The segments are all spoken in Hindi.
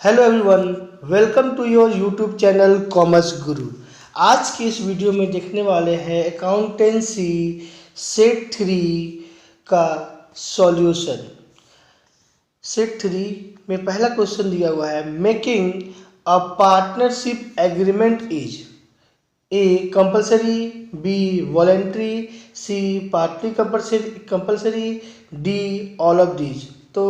Hello everyone, welcome to your YouTube channel Commerce Guru. आज की इस वीडियो में देखने वाले हैं अकाउंटेंसी सेट 3 का सॉल्यूशन। सेट 3 में पहला क्वेश्चन दिया हुआ है, making a partnership agreement is A compulsory, B voluntary, C partly compulsory, D all of these. तो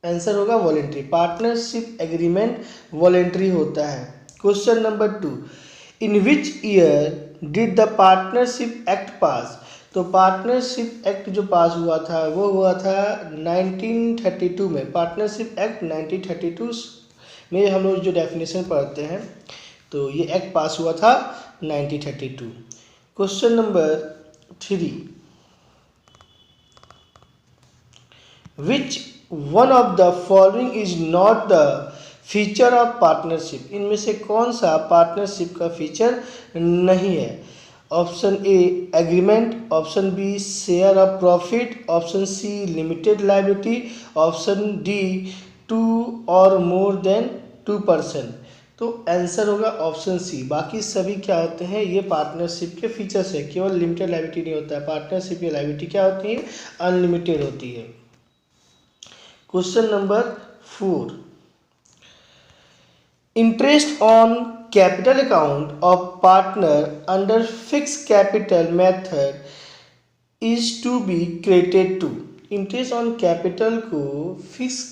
आंसर होगा वॉलेंट्री। पार्टनरशिप एग्रीमेंट वॉलेंट्री होता है। Question number 2, in which year did the partnership act pass. तो पार्टनरशिप एक्ट जो पास हुआ था वो हुआ था 1932 में। पार्टनरशिप एक्ट 1932 में हम लोग जो डेफिनेशन पढ़ते हैं तो ये एक्ट पास हुआ था 1932। Question number 3, which one of the following is not the feature of partnership. इनमें से कौन सा पार्टनरशिप का फीचर नहीं है। Option A agreement, option B share of profit, option C limited liability, option D 2 और मोर देन 2%। तो आंसर होगा ऑप्शन सी। बाकी सभी क्या होते हैं, ये पार्टनरशिप के फीचर्स है। केवल लिमिटेड लायबिलिटी नहीं होता है। पार्टनरशिप की लायबिलिटी क्या होती है, अनलिमिटेड होती है। Question number 4, interest on capital account of partner under fix capital method is to be credited to. Interest on capital को फिक्स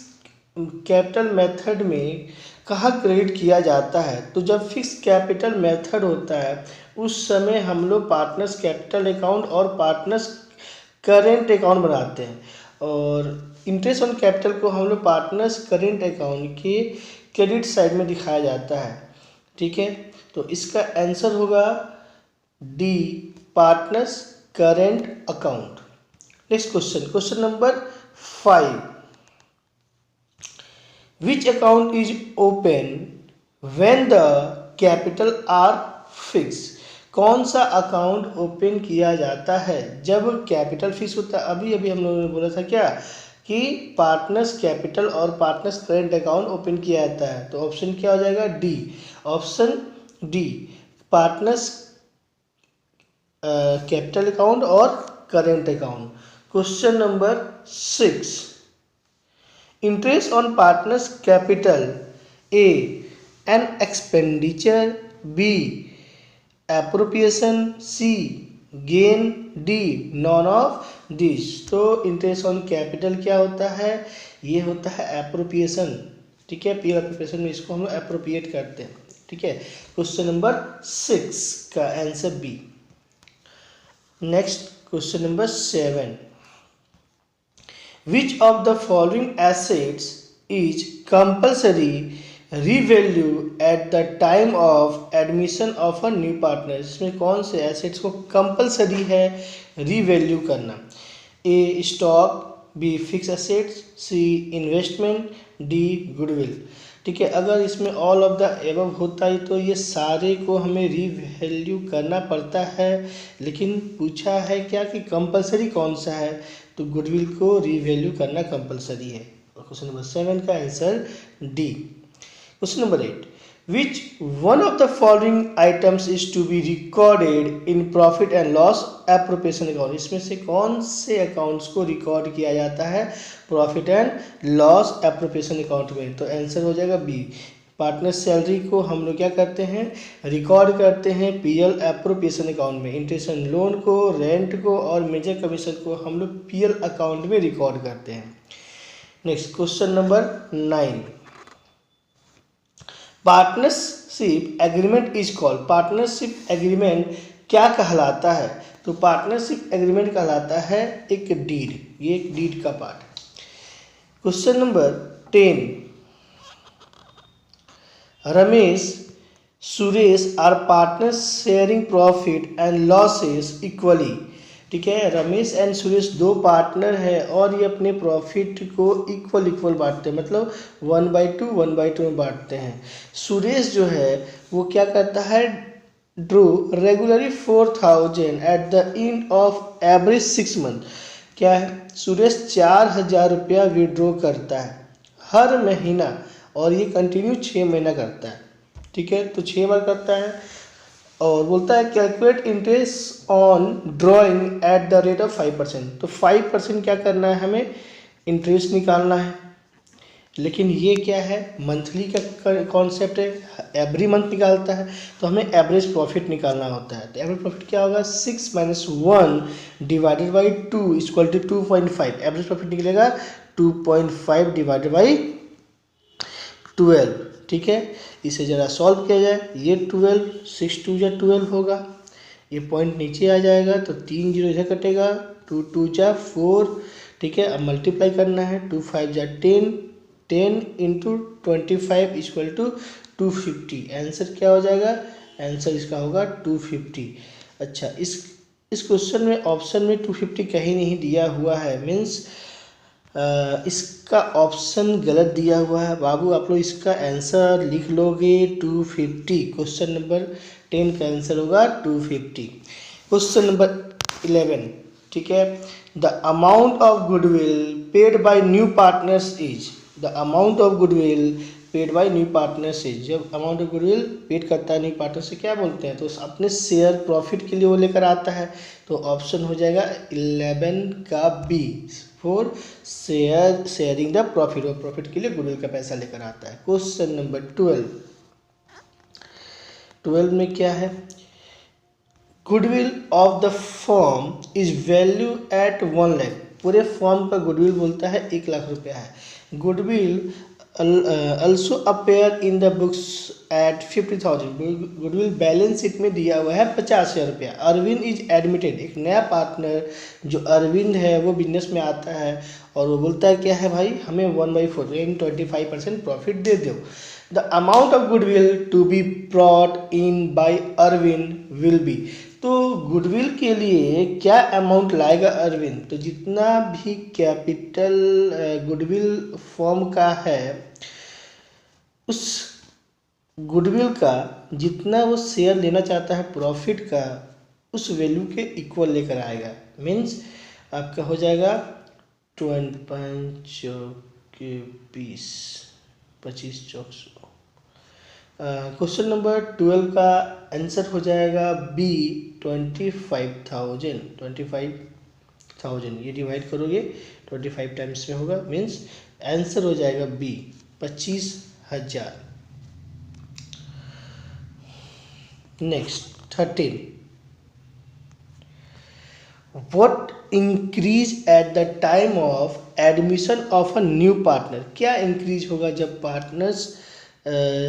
कैपिटल मेथड में कहाँ क्रेडिट किया जाता है। तो जब फिक्स कैपिटल मेथड होता है उस समय हम लोग पार्टनर्स कैपिटल अकाउंट और पार्टनर्स करेंट अकाउंट बनाते हैं, और इंटरेस्ट ऑन कैपिटल को हम लोग पार्टनर्स करेंट अकाउंट के क्रेडिट साइड में दिखाया जाता है। ठीक है, तो इसका आंसर होगा D, partners current account. Next question, question number 5, which account is open when the capital R fix. कौन सा अकाउंट ओपन किया जाता है जब कैपिटल फिक्स होता है। अभी अभी हम लोगों ने बोला था क्या कि पार्टनर्स कैपिटल और पार्टनर्स करेंट अकाउंट ओपन किया जाता है। तो ऑप्शन क्या हो जाएगा, D. Option D, partners capital account और current account. Question number 6, interest on partners capital A an expenditure, B appropriation, C gain, D none of this. तो इंटरेस्ट ऑन कैपिटल क्या होता है, ये होता है एप्रोप्रिएशन। ठीक है, पीयर एप्रोप्रिएशन में इसको हम लोग एप्रोप्रिएट करते हैं। ठीक है, क्वेश्चन नंबर 6 का answer B. Next question number 7, which of the following assets is compulsory revalue at the time of admission of a new partner. इसमें कौन से एसेट्स को कंपलसरी है रीवैल्यू करना। A stock, B fix assets, C investment, D goodwill. ठीक है, अगर इसमें ऑल ऑफ द एबव होता है तो ये सारे को हमें रीवैल्यू करना पड़ता है, लेकिन पूछा है क्या कि कंपलसरी कौन सा है, तो गुडविल को रीवैल्यू करना कंपलसरी है। क्वेश्चन नंबर 7 का answer D. Question number 8, which one of the following items is to be recorded in profit and loss appropriation account। इसमें से कौन से अकाउंट्स को रिकॉर्ड किया जाता है profit and loss appropriation account में। तो आंसर हो जाएगा बी, पार्टनर सैलरी को हम लोग क्या करते हैं, रिकॉर्ड करते हैं पीएल एप्रोप्रिएशन अकाउंट में। इंटरेस्ट लोन को, रेंट को और मेजर कमीशन को हम लोग पीएल अकाउंट में रिकॉर्ड करते हैं। Next question number 9, partnership agreement is called. Partnership agreement क्या कहलाता है। तो पार्टनरशिप एग्रीमेंट कहलाता है एक डीड। ये एक डीड का पार्ट है। Question number 10, Ramesh Suresh are partners sharing profit and losses equally. ठीक है, रमेश एंड सुरेश दो पार्टनर है और ये अपने प्रॉफिट को इक्वल बांटते हैं, मतलब 1/2 में बांटते हैं। सुरेश जो है वो क्या करता है, draw regularly 4000 at the end of average 6 month. क्या है, सुरेश 4000 रुपया विड्रॉ करता है हर महीना और ये कंटिन्यू 6 महीना करता है। ठीक है, तो 6 बार करता है और बोलता है calculate interest on drawing at the rate of 5%। तो 5% क्या करना है, हमें इंटरेस्ट निकालना है। लेकिन ये क्या है, मंथली का कॉन्सेप्ट है, एवरी मंथ निकालता है, तो हमें एवरेज प्रॉफिट निकालना होता है। तो एवरेज प्रॉफिट क्या होगा, 6 - 1 divided by 2 equal to 2.5। Average profit निकलेगा 2.5 डिवाइडेड बाई 12। ठीक है, इसे ज़रा सॉल्व किया जाए। ये 12, 6 2 जा 12 होगा, ये पॉइंट नीचे आ जाएगा तो 3 जीरो इधर कटेगा, 2 2 जा 4। ठीक है, अब मल्टीप्लाई करना है, 2 5 जा 10, 10 इंटू 25 इक्वल टू 250। आंसर क्या हो जाएगा, आंसर इसका होगा 250। अच्छा, इस क्वेश्चन में ऑप्शन में 250 कहीं नहीं दिया हुआ है, मीन्स इसका ऑप्शन गलत दिया हुआ है। बाबू आप लोग इसका आंसर लिख लोगे 250। क्वेश्चन नंबर 10 का आंसर होगा 250। क्वेश्चन नंबर 11, ठीक है, the amount of goodwill paid by new partners is. The amount of goodwill paid by new partners is. जब अमाउंट ऑफ गुडविल पेड करता है न्यू पार्टनर से क्या बोलते हैं, तो अपने शेयर प्रॉफिट के लिए वो लेकर आता है। तो ऑप्शन हो जाएगा 11 का B, for sharing the profit. और प्रॉफिट के लिए गुडविल का पैसा लेकर आता है। क्वेश्चन नंबर 12 में क्या है, goodwill of the firm is value at 1 lakh. पूरे फर्म का गुडविल बोलता है 1 लाख रुपया है। Goodwill also appear in the books at 50,000। Goodwill balance sheet में दिया हुआ है 50,000 रुपया। अरविंद इज एडमिटेड, एक नया पार्टनर जो अरविंद है वो बिजनेस में आता है और वो बोलता है क्या है भाई, हमें 1/4 यानी 25% प्रॉफिट दे दो। The amount of goodwill to be brought in by Arvind will be. तो गुडविल के लिए क्या अमाउंट लाएगा अरविंद, तो जितना भी कैपिटल गुडविल फर्म का है उस गुडविल का जितना वो शेयर लेना चाहता है प्रॉफिट का, उस वैल्यू के इक्वल लेकर आएगा। मीन्स आपका हो जाएगा 25 के 20, 25 चौक 100। क्वेश्चन नंबर 12 का आंसर हो जाएगा बी 25,000। 25,000 ये डिवाइड करोगे 25 टाइम्स में होगा, मीन्स आंसर हो जाएगा B 25,000। Next 13, What increase at the time of admission of a new partner। क्या इंक्रीज होगा जब पार्टनर्स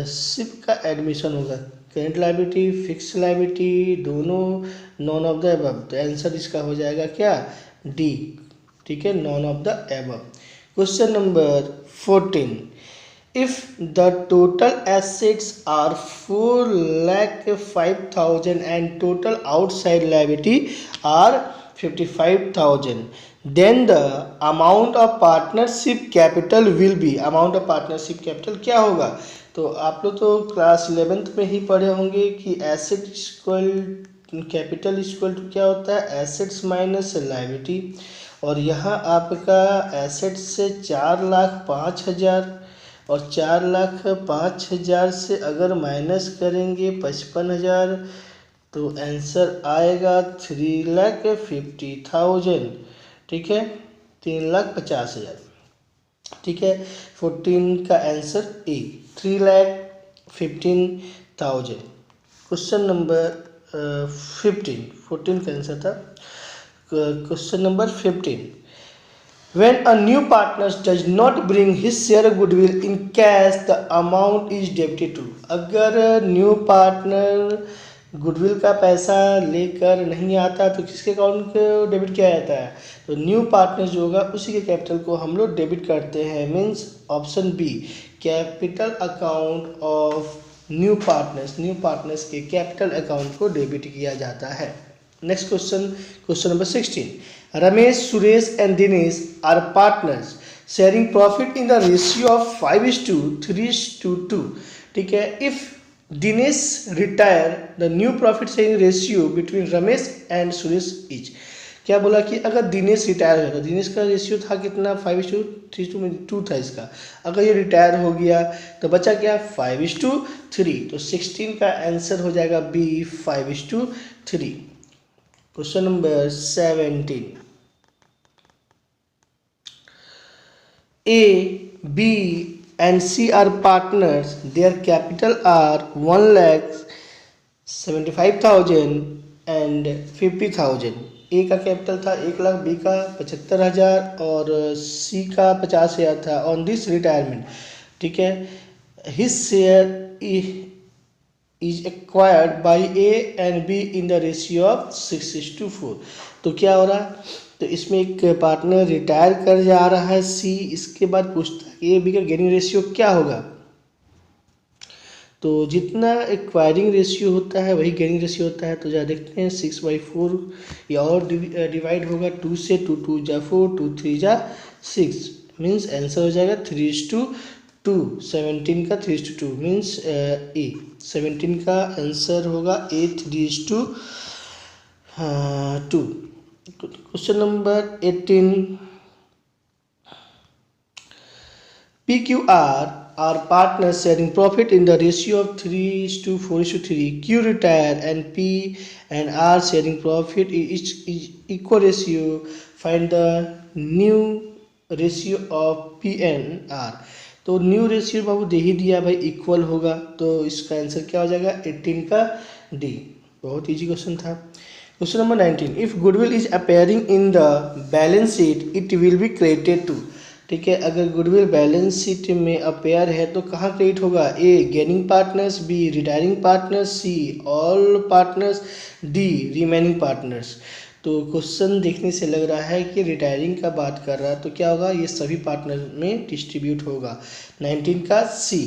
शिप का एडमिशन होगा, करेंट लायबिलिटी, फिक्स लायबिलिटी, दोनों, नॉन ऑफ द एबव। तो आंसर इसका हो जाएगा क्या, डी। ठीक है, none of the above. Question number 14, if the total assets are 4,05,000 and total outside liability are 55,000, then the amount of partnership capital will be. Amount of partnership capital क्या होगा, तो आप लोग तो क्लास 11th में ही पढ़े होंगे कि asset equal capital equal to क्या होता है, एसेट्स माइनस लायबिलिटी। और यहाँ आपका एसेट से 4,05,000 और 4,05,000 से अगर माइनस करेंगे 55,000 तो आंसर आएगा 3,50,000। ठीक है, 3,50,000। ठीक है, 14 का आंसर ए 3,15,000। क्वेश्चन नंबर 15, 14 का आंसर था। Question number 15, when a new partner does not bring his share of goodwill in cash the amount is debited to। अगर न्यू पार्टनर गुडविल का पैसा लेकर नहीं आता तो किसके अकाउंट को डेबिट किया जाता है, तो न्यू पार्टनर जो होगा उसी के कैपिटल को हम लोग डेबिट करते हैं। Means option B, capital account of new partners के कैपिटल अकाउंट को डेबिट किया जाता है। Next question, question number 16, Ramesh, Suresh and Dinesh are partners sharing profit in the ratio of 5:3:2। ठीक है, if Dinesh retire, the new profit sharing ratio between Ramesh and Suresh is। क्या बोला कि अगर दिनेश रिटायर हो, तो दिनेश का रेशियो था कितना 5:3 था इसका। अगर ये रिटायर हो गया तो बचा क्या 5:3, तो 16 का आंसर हो जाएगा B 5:3। Question number 17, A, B and C are partners. Their capital are 1,75,000 and 50,000। ए का कैपिटल था 1 लाख, बी का 75,000 और सी का 50,000 था ऑन दिस रिटायरमेंट। ठीक है, his share is acquired by A and be in the ratio of 6:4। तो क्या हो रहा है, तो इसमें एक पार्टनर रिटायर कर जा रहा है सी, इसके बाद पूछता है ए बी का गेनिंग रेशियो क्या होगा। तो जितना एक्वायरिंग रेशियो होता है वही गेनिंग रेशियो होता है। तो जहाँ देखते हैं 6/4 या और डिवाइड होगा 2 से, 2 2 जा 4, 2 3 जा 6, मीन्स आंसर हो जाएगा 3:2। 17 का 3:2 मीन्स ए, 17 का आंसर होगा ए 3:2। Question number 18, PQR are partners sharing profit in the ratio of 3:4:3. Q retire and P and R sharing profit is equal ratio. Find the new ratio of P and R। तो न्यू रेशियो बाबू दे ही दिया भाई, इक्वल होगा, तो इसका आंसर क्या हो जाएगा 18 का डी। बहुत इजी क्वेश्चन था। Question number 19, if goodwill is appearing in the balance sheet it will be credited to. ठीक है, अगर गुडविल बैलेंस शीट में अपेयर है तो कहाँ क्रेडिट होगा, A gaining partners, B retiring partners, C all partners, D remaining partners. तो क्वेश्चन देखने से लग रहा है कि रिटायरिंग का बात कर रहा है, तो क्या होगा, ये सभी पार्टनर में डिस्ट्रीब्यूट होगा। 19 का C.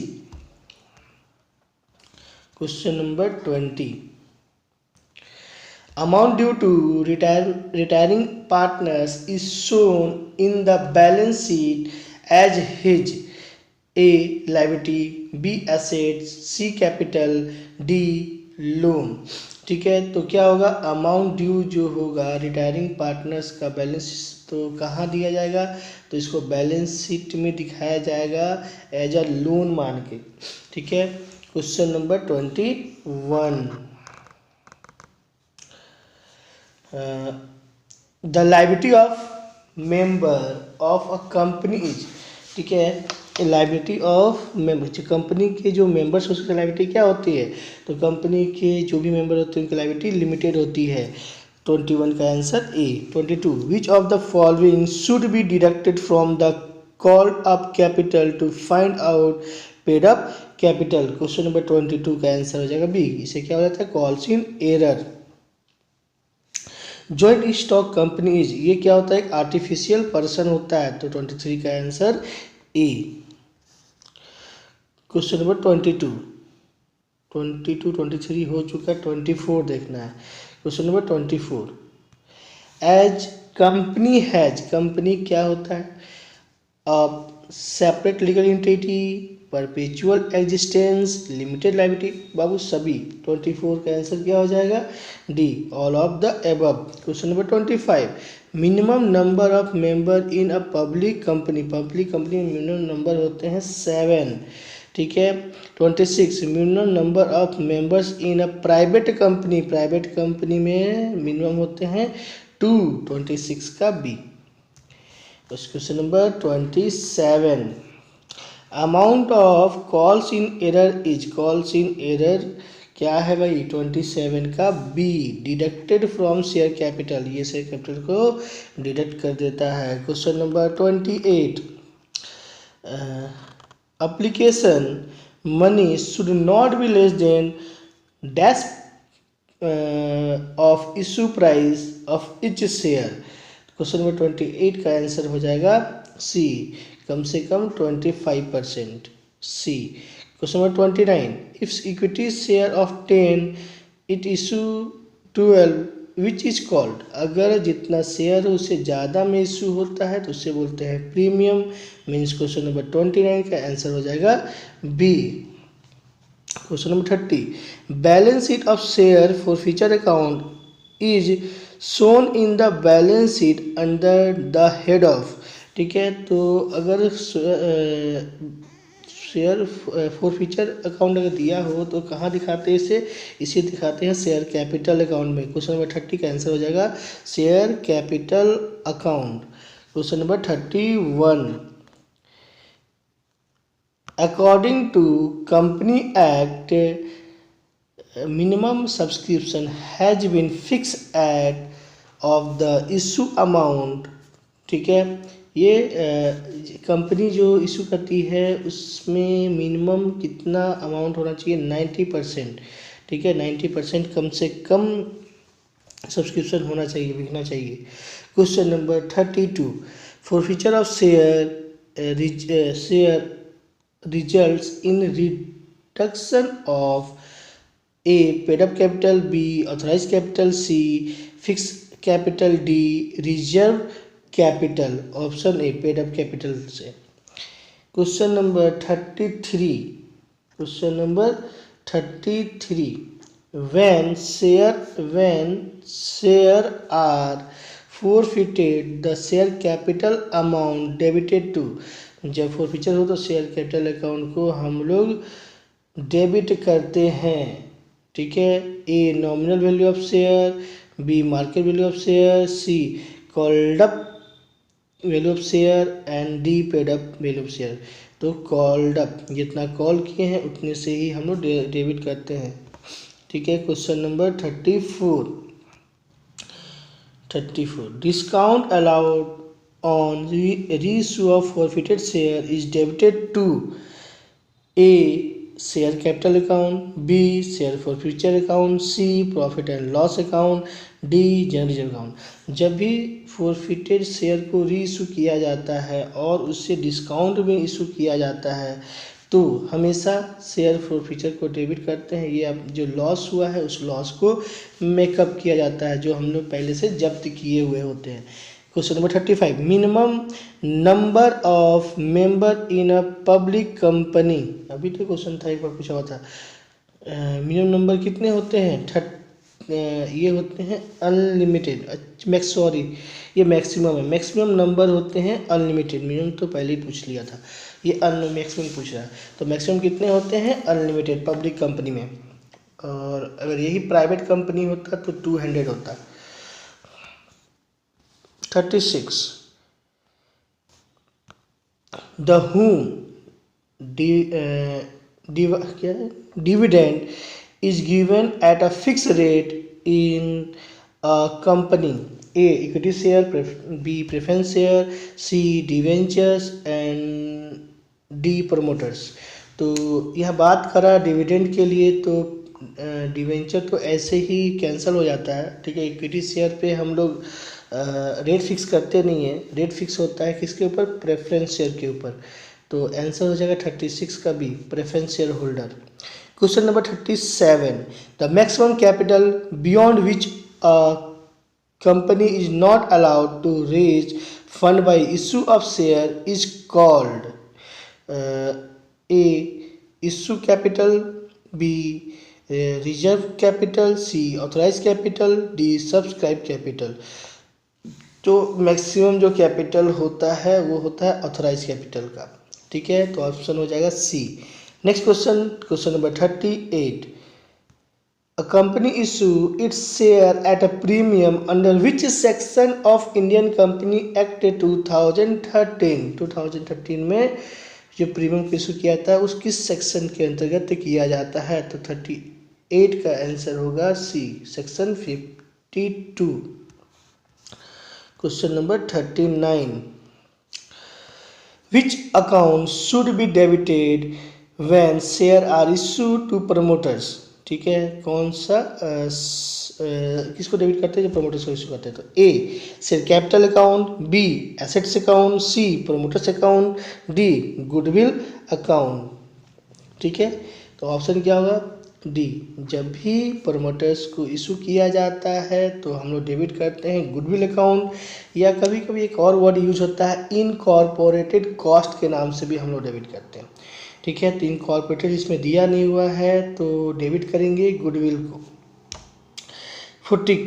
Question number 20, amount due to retiring partners is shown in the balance sheet as his A liability, B assets, C capital, D loan। ठीक है, तो क्या होगा, अमाउंट ड्यू जो होगा रिटायरिंग पार्टनर्स का बैलेंस तो कहाँ दिया जाएगा, तो इसको बैलेंस शीट में दिखाया जाएगा एज अ लोन मान के। ठीक है, question number 21, the liability of member of a company is. ठीक है, लाइबिलिटी ऑफ मेंबर, कंपनी के जो मेंबर्स उसकी लाइबिलिटी क्या होती है, तो कंपनी के जो भी मेंबर होते हैं उनकी लाइबिलिटी लिमिटेड होती है। 21 का answer A. 22, which of the following should be deducted from the called up capital to find out paid up capital. Question number 22 का आंसर हो जाएगा बी। इसे क्या हो जाता है, calls in error. Joint stock company is, ये क्या होता है, एक आर्टिफिशियल पर्सन होता है। तो 23 का आंसर ए। क्वेश्चन नंबर 22, 23 हो चुका है, 24 देखना है। Question number 24, as company has, company क्या होता है, separate legal entity, perpetual existence, limited liability. बाबू सभी। 24 का आंसर क्या हो जाएगा, D all of the above. Question number 25, minimum number of member in a public company, public company में मिनिमम नंबर होते हैं 7। ठीक है, 26, minimum number of members in a private company, private company में मिनिमम होते हैं 2। 26 का B. Question number 27, amount of calls in error is, calls in error क्या है भाई, 27 का B, deducted from share capital, ये शेयर कैपिटल को डिडक्ट कर देता है। Question number 28, application money should not be less than dash of issue price of each share. Question number 28 का आंसर हो जाएगा सी, कम से कम 25%, C. Question number 29, if equity share of 10 it issue 12 which is called, अगर जितना शेयर उससे ज़्यादा में इशू होता है तो उससे बोलते हैं प्रीमियम। मीन्स क्वेश्चन नंबर 29 का आंसर हो जाएगा B. Question number 30, balance sheet of share forfeiture account is shown in the balance sheet under the head of. ठीक है, तो अगर शेयर फॉरफीचर अकाउंट अगर दिया हो तो कहाँ दिखाते हैं इसे दिखाते हैं शेयर कैपिटल अकाउंट में। क्वेश्चन नंबर 30 का आंसर हो जाएगा share capital account. Question number 31, according to company act minimum subscription has been fixed at of the issue amount. ठीक है, ये कंपनी जो इशू करती है उसमें मिनिमम कितना अमाउंट होना चाहिए, 90%। ठीक है, 90% कम से कम सब्सक्रिप्शन होना चाहिए, बिकना चाहिए। क्वेश्चन नंबर 32, forfeiture of share results in reduction of A paid up capital, B authorise capital, C fix capital, D reserve capital. Option A paid up capital से। Question number 33, question number 33, when share are forfeited the share capital amount debited to। जब फॉरफीचर हो तो शेयर कैपिटल अकाउंट को हम लोग डेबिट करते हैं। ठीक है, A nominal value of share, B market value of share, C called up value of share and D paid up value of share. तो कॉल्ड अप जितना कॉल किए हैं उतने से ही हम लोग डेबिट करते हैं। ठीक है, question number 34, discount allowed on reissue of forfeited share is debited to A share capital account, B share forfeiture account, C profit and loss account, D general reserve account. जब भी फॉरफिटेड शेयर को री इशू किया जाता है और उससे डिस्काउंट में इशू किया जाता है तो हमेशा शेयर फॉरफीचर को डेबिट करते हैं। ये अब जो लॉस हुआ है उस लॉस को मेकअप किया जाता है जो हम लोग पहले से जब्त किए हुए होते हैं। Question number 35, minimum number of member in a public company. अभी तो क्वेश्चन था, एक बार पूछा हुआ था। मिनिमम नंबर कितने होते हैं? ये होते हैं अनलिमिटेड। सॉरी, ये मैक्सिमम है। मैक्सिमम नंबर होते हैं अनलिमिटेड। मिनिमम तो पहले ही पूछ लिया था, ये मैक्सिमम पूछ रहा है। तो मैक्सिमम कितने होते हैं? अनलिमिटेड पब्लिक कंपनी में। और अगर यही प्राइवेट कंपनी होता तो 200 होता। 36, the whom dividend is given at a fixed rate in a company, A equity share, B preference share, C debentures and D promoters। तो यह बात करा डिविडेंड के लिए तो डिवेंचर तो ऐसे ही कैंसिल हो जाता है। ठीक है, इक्विटी शेयर पे हम लोग रेट फिक्स करते नहीं है। रेट फिक्स होता है किसके ऊपर? प्रेफरेंस शेयर के ऊपर। तो आंसर हो जाएगा 36 का B, preference share holder. Question number 37, the maximum capital beyond which a company is not allowed to raise fund by issue of share is called A issue capital, B reserve capital, C authorize capital, D subscribe capital. तो मैक्सिमम जो कैपिटल होता है वो होता है ऑथराइज कैपिटल का। ठीक है, तो ऑप्शन हो जाएगा C. Next question, question number 38, a company issue its share at a premium under which section of Indian company act 2013। 2013 में जो प्रीमियम इशू किया था उस किस सेक्शन के अंतर्गत किया जाता है? तो 38 का आंसर होगा C, section 52। Question number 39, which account should be debited when share are issued to promoters। ठीक है, कौन सा किसको डेबिट करते हैं? जो प्रमोटर्स को इशू करते हैं। तो A share capital account, B assets account, C promoters account, D goodwill account. ठीक है, तो ऑप्शन क्या होगा? डी। जब भी प्रमोटर्स को इशू किया जाता है तो हम लोग डेबिट करते हैं गुडविल अकाउंट, या कभी कभी एक और वर्ड यूज होता है इनकॉर्पोरेटेड कॉस्ट के नाम से भी हम लोग डेबिट करते हैं। ठीक है, तो इनकॉर्पोरेटेड इसमें दिया नहीं हुआ है तो डेबिट करेंगे गुडविल को। 40,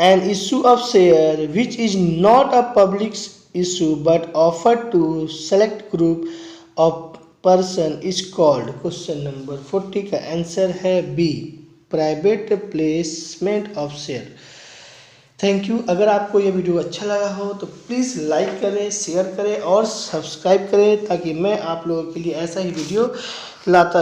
An issue of share which is not a public issue but offered to select group of person is called। Question number 40 का आंसर है B, private placement of share. Thank you. अगर आपको ये वीडियो अच्छा लगा हो तो प्लीज़ लाइक करें, शेयर करें और सब्सक्राइब करें ताकि मैं आप लोगों के लिए ऐसा ही वीडियो लाता